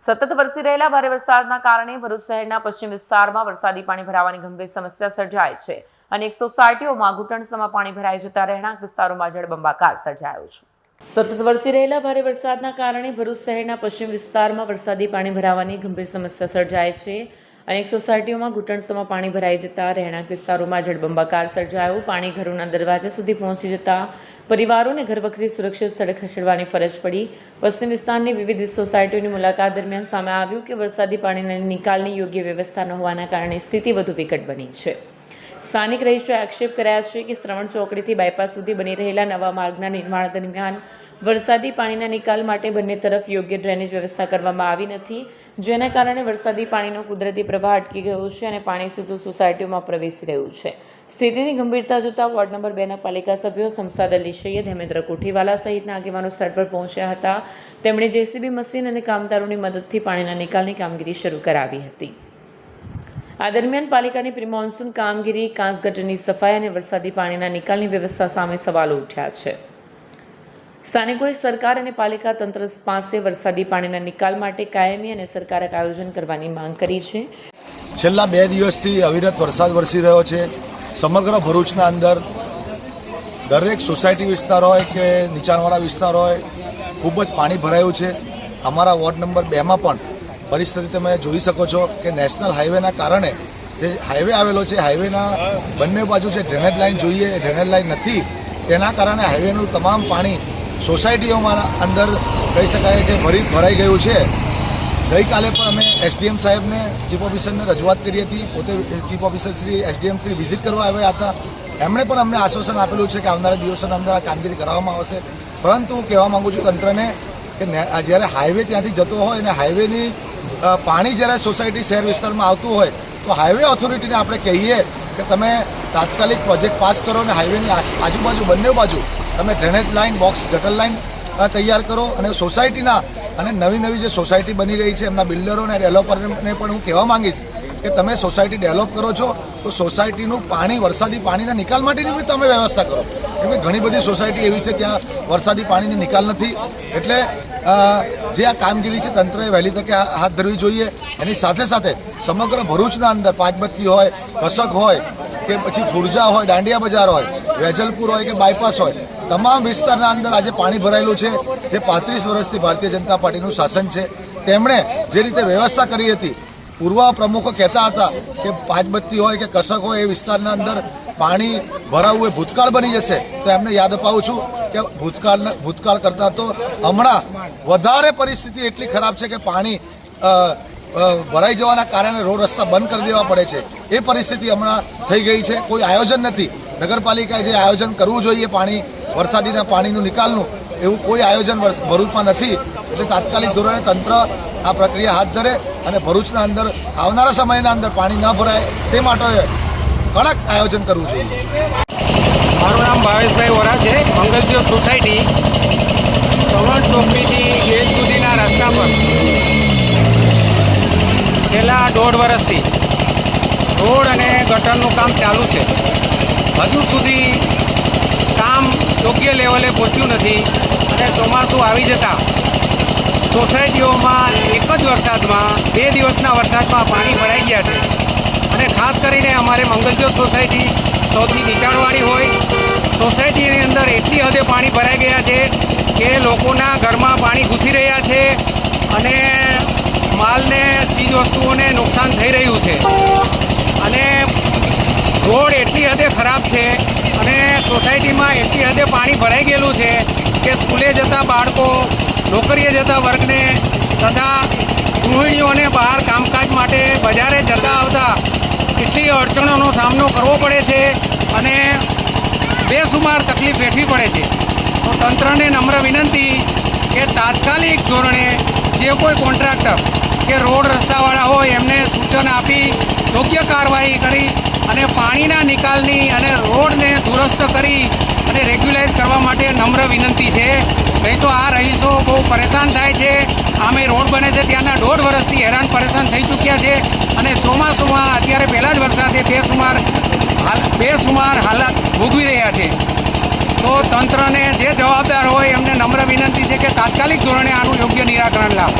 સતત વરસી રહેલા ભારે વરસાદના કારણે ભરૂચ શહેરના પશ્ચિમ વિસ્તારમાં વરસાદી પાણી ભરાવાની ગંભીર સમસ્યા સર્જાઈ છે અને 100 સોસાયટીઓમાં ઘૂંટણસમાં પાણી ભરાઈ જતા રહેણાંક વિસ્તારોમાં જળબંબાકાર સર્જાયો છે। સતત વરસી રહેલા ભારે વરસાદના કારણે ભરૂચ શહેરના પશ્ચિમ વિસ્તારમાં વરસાદી પાણી ભરાવાની ગંભીર સમસ્યા સર્જાઈ છે અને 100 સોસાયટીઓમાં ઘૂંટણસમાં પાણી ભરાઈ જતા રહેણાંક વિસ્તારોમાં જળબંબાકાર સર્જાયો। પાણી ઘરોના દરવાજા સુધી પહોંચી જતા પરિવારોને ઘરવખરી સુરક્ષિત સ્થળે ખસેડવાની ફરજ પડી। પશ્ચિમ વિસ્તારની વિવિધ સોસાયટીઓની મુલાકાત દરમિયાન સામે આવ્યું કે વરસાદી પાણીના નિકાલની યોગ્ય વ્યવસ્થા ન હોવાના કારણે સ્થિતિ વધુ વિકટ બની છે। સ્થાનિક રહીશોએ આક્ષેપ કર્યા છે કે શ્રવણ ચોકડીથી બાયપાસ સુધી બની રહેલા નવા માર્ગના નિર્માણ દરમિયાન વરસાદી પાણીના નિકાલ માટે બંને તરફ યોગ્ય ડ્રેનેજ વ્યવસ્થા કરવામાં આવી નથી, જેના કારણે વરસાદી પાણીનો કુદરતી પ્રવાહ અટકી ગયો છે અને પાણી સીધું સોસાયટીઓમાં પ્રવેશી રહ્યું છે। સ્થિતિની ગંભીરતા જોતા વોર્ડ નંબર 2ના પાલિકા સભ્યો શમસાદ અલી સૈયદ, હેમેન્દ્ર કોઠીવાલા સહિતના આગેવાનો સ્થળ પર પહોંચ્યા હતા। તેમણે જેસીબી મશીન અને કામદારોની મદદથી પાણીના નિકાલની કામગીરી શરૂ કરાવી હતી। આ દરમિયાન પાલિકાની પ્રી મોન્સૂન કામગીરી, કાંસ ગટરની સફાઈ અને વરસાદી પાણીના નિકાલની વ્યવસ્થા સામે સવાલો ઉઠ્યા છે। સ્થાનિકોએ સરકાર અને પાલિકા તંત્ર પાસે વરસાદી પાણીના નિકાલ માટે કાયમી અને અસરકારક આયોજન કરવાની માંગ કરી છે। છેલ્લા 2 દિવસથી અવિરત વરસાદ વરસી રહ્યો છે। સમગ્ર ભરૂચના અંદર દરેક સોસાયટી વિસ્તાર હોય કે નીચાણવાળા વિસ્તાર હોય ખૂબ જ પાણી ભરાયું છે। અમારા વોર્ડ નંબર 2માં પણ પરિસ્થિતિ તમે જોઈ શકો છો કે નેશનલ હાઈવેના કારણે જે હાઈવે આવેલો છે, હાઈવેના બંને બાજુ જે ડ્રેનેજ લાઇન જોઈએ એ ડ્રેનેજ લાઇન નથી, તેના કારણે હાઈવેનું તમામ પાણી સોસાયટીઓમાં અંદર કહી શકાય કે ભરાઈ ગયું છે। ગઈકાલે પણ અમે એસડીએમ સાહેબને, ચીફ ઓફિસરને રજૂઆત કરી હતી। પોતે chief officer Shri, SDM Shri visit કરવા આવ્યા હતા। એમણે પણ અમને આશ્વાસન આપેલું છે કે આવનારા દિવસોના અંદર આ કામગીરી કરવામાં આવશે। પરંતુ હું કહેવા માંગુ છું તંત્રને કે જ્યારે હાઈવે ત્યાંથી જતો હોય અને હાઈવેની પાણી જ્યારે સોસાયટી શહેર વિસ્તારમાં આવતું હોય તો હાઈવે ઓથોરિટીને આપણે કહીએ કે તમે તાત્કાલિક પ્રોજેક્ટ પાસ કરો અને હાઈવેની આજુબાજુ બંને બાજુ તમે ડ્રેનેજ લાઇન, બોક્સ, ગટર લાઇન તૈયાર કરો અને સોસાયટીના અને નવી જે સોસાયટી બની રહી છે એમના બિલ્ડરો અને ડેવલપરને પણ હું કહેવા માંગીશ કે તમે સોસાયટી ડેવલપ કરો છો તો સોસાયટીનું પાણી, વરસાદી પાણીના નિકાલ માટેની પણ તમે વ્યવસ્થા કરો, કેમ કે ઘણી બધી સોસાયટી એવી છે ત્યાં વરસાદી પાણીની નિકાલ નથી। એટલે જે આ કામગીરી છે તંત્રએ વહેલી તકે હાથ ધરવી જોઈએ। એની સાથે સાથે સમગ્ર ભરૂચના અંદર પાંચબત્તી હોય, કસક હોય કે પછી ફુરજા હોય, દાંડિયા બજાર હોય, વેજલપુર હોય કે બાયપાસ હોય, તમામ વિસ્તારના અંદર આજે પાણી ભરાયેલું છે। જે 35 વર્ષથી ભારતીય જનતા પાર્ટીનું શાસન છે તેમણે જે રીતે વ્યવસ્થા કરી હતી, પૂર્વ પ્રમુખો કહેતા હતા કે પાંચબત્તી હોય કે કસક હોય એ વિસ્તારના અંદર પાણી ભરાવું એ ભૂતકાળ બની જશે, તો એમને યાદ અપાવું છું કે ભૂતકાળ કરતાં તો હમણાં વધારે પરિસ્થિતિ એટલી ખરાબ છે કે પાણી ભરાઈ જવાના કારણે રોડ રસ્તા બંધ કરી દેવા પડે છે। એ પરિસ્થિતિ હમણાં થઈ ગઈ છે। કોઈ આયોજન નથી। નગરપાલિકાએ જે આયોજન કરવું જોઈએ વરસાદીના પાણીનું નિકાલનું, એવું કોઈ આયોજન ભરૂચમાં નથી। એટલે તાત્કાલિક ધોરણે તંત્ર આ પ્રક્રિયા હાથ ધરે અને ભરૂચના અંદર આવનારા સમયના અંદર પાણી ન ભરાય તે માટે કડક આયોજન કરવું જોઈએ। મારું નામ ભાવેશભાઈ વોરા છે। મંગલજ્યોત સોસાયટી શ્રવણ ચોકડીથી ગેટ સુધીના રસ્તા પર છેલ્લા 1.5 વર્ષથી રોડ અને ગટરનું કામ ચાલુ છે। હજુ સુધી કામ યોગ્ય લેવલે પહોંચ્યું નથી અને ચોમાસું આવી જતાં સોસાયટીઓમાં એક જ વરસાદમાં 2 દિવસના વરસાદમાં પાણી ભરાઈ ગયા છે અને ખાસ કરીને અમારે મંગલજ્યોત સોસાયટી સૌથી નીચાણવાળી હોય, સોસાયટીની અંદર એટલી હદે પાણી ભરાઈ ગયા છે કે લોકોના ઘરમાં પાણી ઘૂસી રહ્યા છે અને માલને, ચીજ વસ્તુઓને નુકસાન થઈ રહ્યું છે અને રોડ એટલી હદે ખરાબ છે અને સોસાયટીમાં એટલી હદે પાણી ભરાઈ ગયેલું છે કે સ્કૂલે જતા બાળકો, નોકરીએ જતા વર્ગને તથા ગૃહિણીઓને બહાર કામકાજ માટે બજારે જતા આવતા એટલી અડચણોનો સામનો કરવો પડે છે અને બેસુમાર તકલીફ વેઠવી પડે છે। તો તંત્રને નમ્ર વિનંતી કે તાત્કાલિક ધોરણે જે કોઈ કોન્ટ્રાક્ટર કે રોડ રસ્તાવાળા હોય એમને સૂચન આપી યોગ્ય કાર્યવાહી કરી અને પાણીના નિકાલની અને રોડને દુરસ્ત કરી અને રેગ્યુલાઇઝ કરવા માટે નમ્ર વિનંતી છે। નહીં તો આ રહીશો બહુ પરેશાન થાય છે। આમે રોડ બને છે ત્યાંના 1.5 વર્ષથી હેરાન પરેશાન થઈ ચૂક્યા છે અને ચોમાસુમાં અત્યારે પહેલા જ વરસાદે બેસુમાર હાલત ભોગવી રહ્યા છે। તો તંત્રને જે જવાબદાર હોય એમને નમ્ર વિનંતી છે કે તાત્કાલિક ધોરણે આનું યોગ્ય નિરાકરણ લાવે।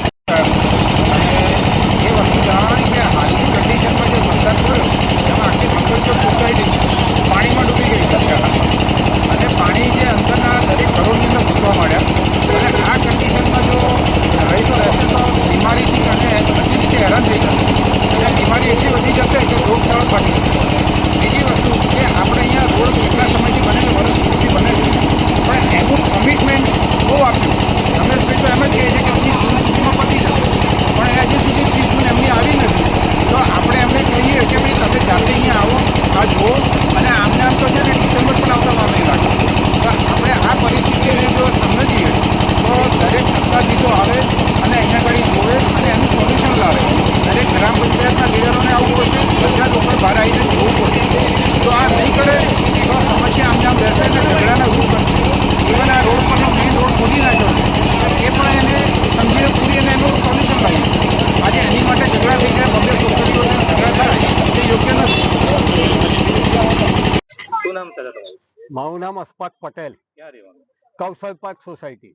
મારું નામ અશફાક પટેલ, ક્યાં રહેવાનું? કૌશલ પાર્ક સોસાયટી.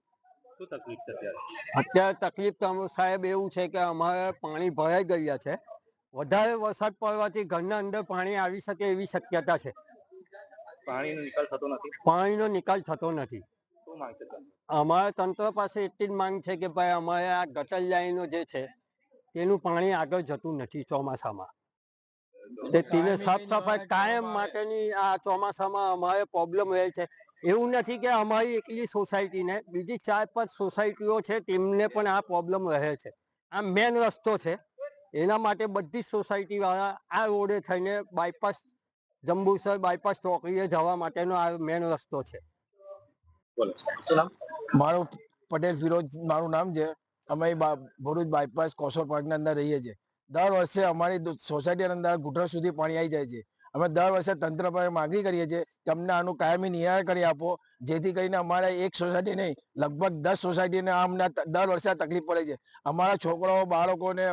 શું તકલીફ છે અત્યારે? અત્યારે તકલીફ તો સાહેબ એવું છે કે અમારે પાણી ભરાઈ ગયા છે. વધારે વરસાદ પડવાથી ઘરના અંદર પાણી આવી શકે એવી શક્યતા છે. પાણીનો નિકાલ થતો નથી. પાણીનો નિકાલ થતો નથી. શું માંગ છે તમને? અમારે તંત્ર પાસે એટલી જ માંગ છે કે ભાઈ અમારે આ ગટર લાઈનો જે છે તેનું પાણી આગળ જતું નથી ચોમાસામાં. તેને સાફ સફાઈ કાયમ માટેની આ ચોમાસામાં અમારે પ્રોબ્લેમ રહે છે. એવું નથી કે અમારી એકલી સોસાયટીને, બીજી 4-5 સોસાયટીઓ છે તેમને પણ આ પ્રોબ્લેમ રહે છે. આ મેન રસ્તો છે, એના માટે બધી જ સોસાયટી વાળા આ રોડે થઈને બાયપાસ જંબુસર બાયપાસ ચોકડીએ જવા માટેનો આ મેન રસ્તો છે. બોલો શું નામ? મારું પટેલ ફિરોજ મારું નામ છે. અમે ભરૂચ બાયપાસ કોસોર પાર્કની અંદર રહીએ છીએ. દર વર્ષે અમારી સોસાયટીની અંદર ઘૂંટણ સુધી પાણી આવી જાય છે. અમે દર વર્ષે તંત્ર પાસે માગણી કરીએ છીએ કે અમને આનું કાયમી નિરાકરણ કરી આપો, જેથી કરીને અમારે એક સોસાયટી નહીં લગભગ 10 સોસાયટીને અમને દર વર્ષે તકલીફ પડે છે. અમારા છોકરાઓ બાળકોને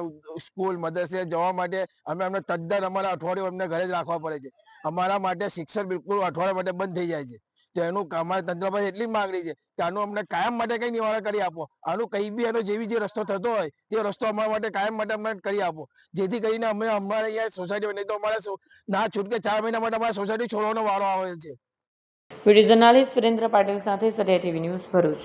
સ્કૂલ મદરસે જવા માટે અમને તદ્દન અમારા અઠવાડિયું અમને ઘરે જ રાખવા પડે છે. અમારા માટે શિક્ષણ બિલકુલ અઠવાડિયા માટે બંધ થઈ જાય છે. તો એનું અમારા તંત્ર પાસે એટલી માંગણી છે કે આનું અમને કાયમ માટે કઈ નિવારણ કરી આપો. આનું કઈ બી એનો જેવી જે રસ્તો થતો હોય તે રસ્તો અમારા માટે કાયમ માટે અમને કરી આપો, જેથી કરીને અમે અમારે અહીંયા સોસાયટી નહીં તો અમારે ના છૂટકે 4 મહિના માટે અમારે સોસાયટી છોડવાનો વારો આવે છે. વિડીયો જર્નાલિસ્ટ વિરેન્દ્ર પાટીલ સાથે સરિયા ટીવી ન્યૂઝ ભરૂચ.